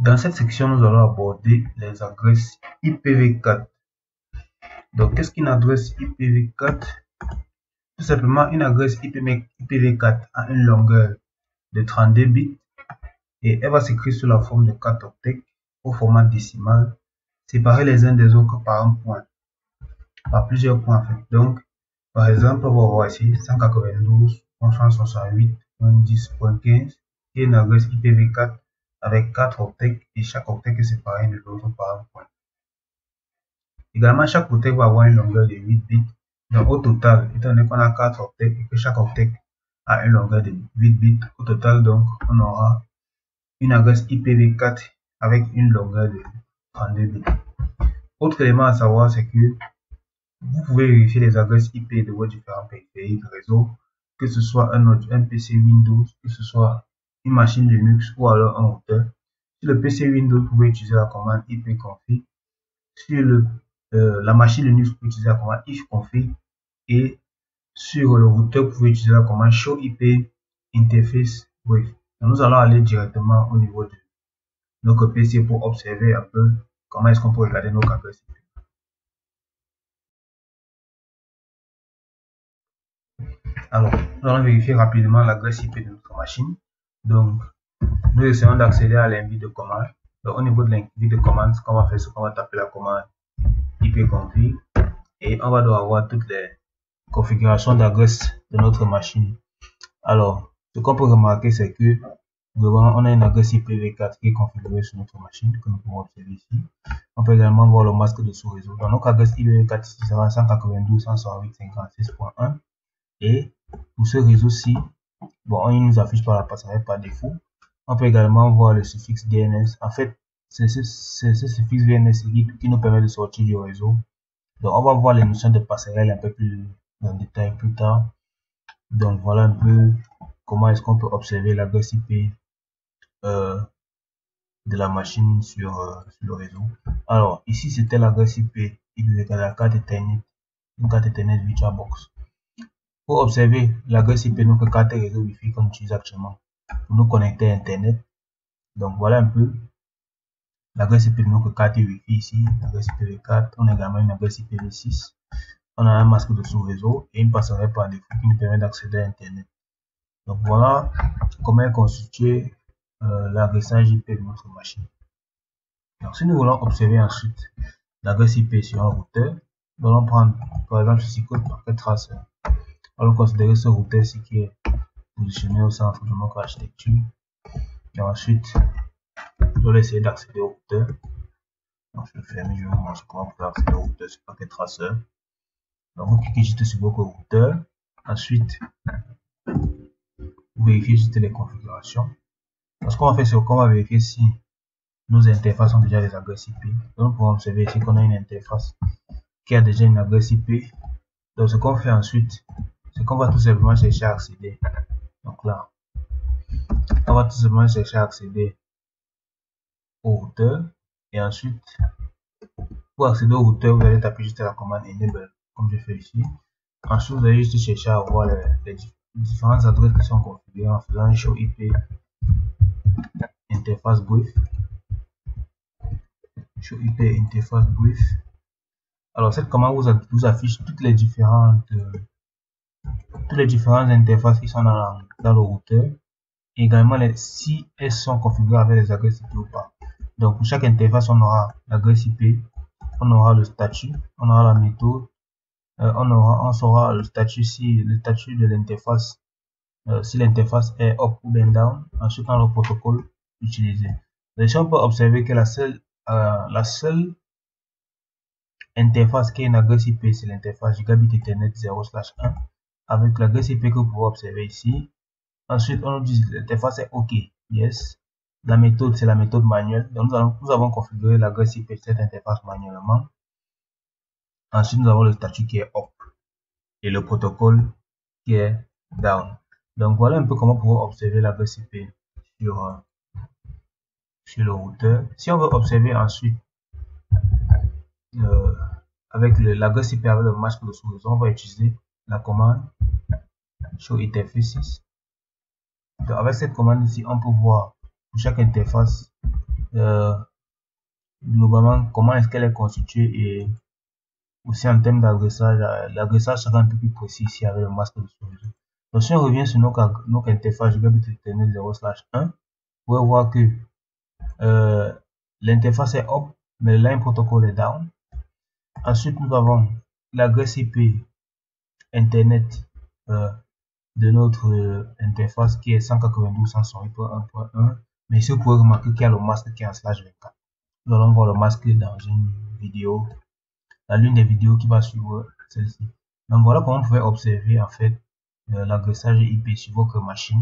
Dans cette section, nous allons aborder les adresses IPv4. Donc, qu'est-ce qu'une adresse IPv4? Tout simplement, une adresse IPv4 a une longueur de 32 bits et elle va s'écrire sous la forme de 4 octets au format décimal, séparés les uns des autres par un point, par plusieurs points en fait. Donc, par exemple, on va voir ici 192.168.10.15 et une adresse IPv4 avec 4 octets et chaque octet est séparé de l'autre par un point. Également, chaque octet va avoir une longueur de 8 bits. Donc, au total, étant donné qu'on a 4 octets et que chaque octet a une longueur de 8 bits, au total, donc, on aura une adresse IPv4 avec une longueur de 32 bits. Autre élément à savoir, c'est que vous pouvez vérifier les adresses IP de vos différents périphériques réseau, que ce soit un PC Windows, que ce soit une machine Linux ou alors un routeur. Sur le PC Windows, vous pouvez utiliser la commande ipconfig. Sur la machine Linux, vous pouvez utiliser la commande ifconfig. Et sur le routeur, vous pouvez utiliser la commande show IP interface brief. Donc, nous allons aller directement au niveau de notre PC pour observer un peu comment est-ce qu'on peut regarder notre adresse IP. Alors, nous allons vérifier rapidement l'adresse IP de notre machine. Donc, nous essayons d'accéder à l'invite de commande. Donc, au niveau de l'invite de commande, ce qu'on va faire, c'est qu'on va taper la commande ipconfig et on va devoir avoir toutes les configurations d'adresse de notre machine. Alors, ce qu'on peut remarquer, c'est que devant, on a une adresse IPv4 qui est configurée sur notre machine, que nous pouvons observer ici. On peut également voir le masque de sous-réseau. Dans notre adresse IPv4, ici sera 192.168.56.1 et pour ce réseau-ci, bon, il nous affiche par la passerelle par défaut. On peut également voir le suffixe DNS. En fait, c'est ce suffixe DNS qui nous permet de sortir du réseau. Donc, on va voir les notions de passerelle un peu plus en détail plus tard. Donc, voilà un peu comment est-ce qu'on peut observer l'adresse IP de la machine sur le réseau. Alors, ici, c'était l'adresse IP de la carte Ethernet, une carte Ethernet VirtualBox. Pour observer l'adresse IP de notre carte réseau Wi-Fi qu'on utilise actuellement pour nous connecter à Internet. Donc, voilà un peu l'adresse IP de notre carte Wi-Fi ici, l'adresse IPv4. On a également une adresse IPv6. On a un masque de sous-réseau et une passerelle par défaut qui nous permet d'accéder à Internet. Donc, voilà comment est constitué l'adressage IP de notre machine. Donc, si nous voulons observer ensuite l'adresse IP sur un routeur, nous allons prendre par exemple ceci code paquet tracer. On va considérer ce routeur-ci qui est positionné au centre de notre architecture. Et ensuite, je vais essayer d'accéder au routeur. Donc, je vais fermer, je vais vous montrer comment on peut accéder au routeur sur paquet tracer. Donc, vous cliquez juste sur votre routeur. Ensuite, vous vérifiez juste les configurations. Donc, ce qu'on va faire, c'est qu'on va vérifier si nos interfaces ont déjà des adresses IP. Donc, nous pouvons observer ici qu'on a une interface qui a déjà une adresse IP. Donc, ce qu'on fait ensuite, c'est qu'on va tout simplement chercher à accéder. Donc là, on va tout simplement chercher à accéder au routeur. Et ensuite, pour accéder au routeur, vous allez taper juste la commande enable, comme je fais ici. Ensuite, vous allez juste chercher à voir les différentes adresses qui sont configurées en faisant un show IP interface brief. Show IP interface brief. Alors, cette commande vous affiche toutes les différentes interfaces qui sont dans le routeur. Et également, si elles sont configurées avec les adresses IP ou pas. Donc, pour chaque interface, on aura l'adresse IP, on aura le statut, on aura la méthode, on saura le statut si le statut de l'interface, si l'interface est up ou bien down. Ensuite, on a le protocole utilisé. Déjà, on peut observer que la seule interface qui est une adresse IP, c'est l'interface Gigabit Ethernet 0/1 avec l'adresse IP que vous pouvez observer ici. Ensuite, on nous dit que l'interface est OK. Yes. La méthode, c'est la méthode manuelle. Donc, nous avons configuré l'adresse IP de cette interface manuellement. Ensuite, nous avons le statut qui est up et le protocole qui est down. Donc, voilà un peu comment pouvoir observer l'adresse IP sur le routeur. Si on veut observer ensuite avec l'adresse IP avec le masque de sous-réseau, on va utiliser la commande show interfaces. Donc, avec cette commande ici, on peut voir pour chaque interface globalement comment est-ce qu'elle est constituée et aussi en termes d'adressage, l'adressage sera un peu plus précis ici avec le masque de sous-réseau. Donc si on revient sur notre interface gigabit Ethernet 0/1, vous pouvez voir que l'interface est up, mais le line protocol est down. Ensuite, nous avons l'adresse IP Internet de notre interface qui est 192.168.1.1. Mais ici, vous pouvez remarquer qu'il y a le masque qui est en /24. Nous allons voir le masque dans une vidéo, dans l'une des vidéos qui va suivre celle-ci. Donc voilà comment vous pouvez observer en fait l'adressage IP sur votre machine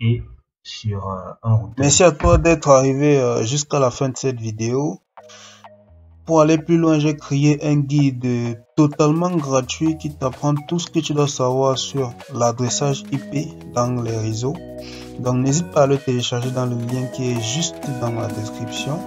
et sur un routeur. Merci à toi d'être arrivé jusqu'à la fin de cette vidéo. Pour aller plus loin, j'ai créé un guide totalement gratuit qui t'apprend tout ce que tu dois savoir sur l'adressage IP dans les réseaux. Donc n'hésite pas à le télécharger dans le lien qui est juste dans la description.